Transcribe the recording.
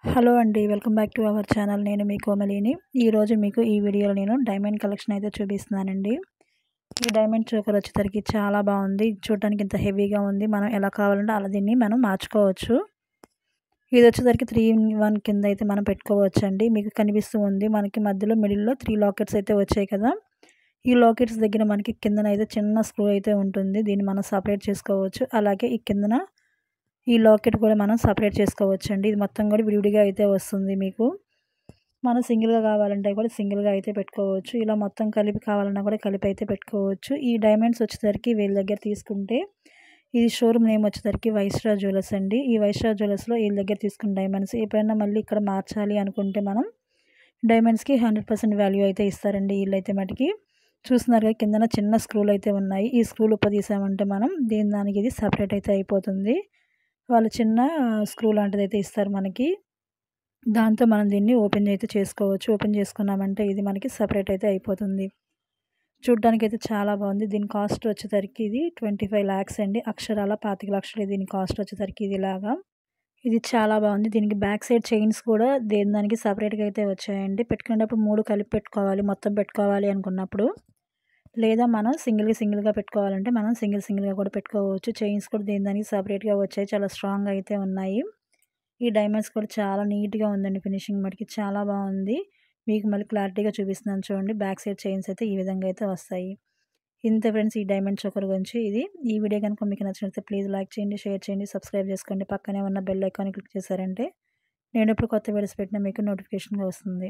Hello అండి. Welcome back to our channel. నేను మీ కోమలిని. ఈరోజు మీకు ఈ వీడియోలో నేను డైమండ్ కలెక్షన్ అయితే చూపిస్తున్నానండి. ఈ డైమండ్ చోకర్ వచ్చేసరికి చాలా బాగుంది. చూడటానికి ఇంత హెవీగా ఉంది. మనం ఎలా కావాలంటే అలా దీన్ని మనం మార్చుకోవచ్చు. ఇది వచ్చేసరికి 3 in 1 కింద అయితే మనం పెట్టుకోవచ్చండి. మీకు కనిపిస్తూ ఉంది. మనకి మధ్యలో మిడిల్‌లో 3 లాకెట్స్ అయితే వచ్చాయి కదా! ఈ లాకెట్స్ దగ్గర మనకి కిందన అయితే చిన్న స్క్రూ అయితే ఉంటుంది. దీన్ని మనం సెపరేట్ చేసుకోవచ్చు. అలాగే ఈ కిందన ఈ లాకెట్ కూడా మనం సెపరేట్ చేసుకోవచ్చండి. ఇది మొత్తం కూడా విడివిడిగా అయితే వస్తుంది మీకు. మనం సింగిల్‌గా కావాలంటే కూడా సింగిల్‌గా అయితే పెట్టుకోవచ్చు. ఇలా మొత్తం కలిపి కావాలన్నా కూడా కలిపి అయితే పెట్టుకోవచ్చు. ఈ డైమండ్స్ వచ్చేసరికి వీళ్ళ దగ్గర తీసుకుంటే ఇది షోరూమ్ నేమ్ వచ్చేసరికి వైస్రా జ్యువెలర్స్ అండి. ఈ వైస్రా జ్యువెలర్స్‌లో వీళ్ళ దగ్గర తీసుకున్న డైమండ్స్ ఎప్పుడైనా మళ్ళీ ఇక్కడ మార్చాలి అనుకుంటే మనం డైమండ్స్‌కి 100% వాల్యూ అయితే ఇస్తారండి వీళ్ళైతే మటికి. చూస్తున్నారు కదా కిందన చిన్న స్క్రూలు అయితే ఉన్నాయి. ఈ స్క్రూలు ఉప్పదీసామంటే మనం దానికి ఇది సెపరేట్ అయితే అయిపోతుంది. వాళ్ళు చిన్న స్క్రూ లాంటిదైతే ఇస్తారు మనకి. దాంతో మనం దీన్ని ఓపెన్ అయితే చేసుకోవచ్చు. ఓపెన్ చేసుకున్నామంటే ఇది మనకి సెపరేట్ అయితే అయిపోతుంది. చూడ్డానికైతే చాలా బాగుంది. దీని కాస్ట్ వచ్చేసరికి ఇది 25 lakhs అండి. అక్షరాల 25 లక్షలు దీని కాస్ట్ వచ్చేసరికి ఇదిలాగా. ఇది చాలా బాగుంది. దీనికి బ్యాక్ సైడ్ చైన్స్ కూడా దానికి సెపరేట్‌గా అయితే వచ్చాయండి. పెట్టుకునేటప్పుడు 3 కలిపి పెట్టుకోవాలి. మొత్తం పెట్టుకోవాలి అనుకున్నప్పుడు. లేదా మనం సింగిల్‌గా పెట్టుకోవాలంటే మనం సింగిల్‌గా కూడా పెట్టుకోవచ్చు. చైన్స్ కూడా దానికి సెపరేట్‌గా వచ్చాయి. చాలా స్ట్రాంగ్‌గా అయితే ఉన్నాయి. ఈ డైమండ్స్ కూడా చాలా నీట్‌గా ఉందండి. ఫినిషింగ్ మటికి చాలా బాగుంది. మీకు మళ్ళీ క్లారిటీగా చూపిస్తున్నాను చూడండి. బ్యాక్ సైడ్ చైన్స్ అయితే ఈ విధంగా అయితే వస్తాయి. ఇంతే ఫ్రెండ్స్ ఈ డైమండ్ చోకర్ గురించి ఇది. ఈ వీడియో కనుక మీకు నచ్చినట్లయితే ప్లీజ్ లైక్ చేయండి, షేర్ చేయండి, సబ్స్క్రైబ్ చేసుకోండి. పక్కనే ఉన్న బెల్ ఐకాన్ క్లిక్ చేశారంటే నేను ఎప్పుడు కొత్త వీడియోస్ పెట్టినా మీకు నోటిఫికేషన్‌గా వస్తుంది.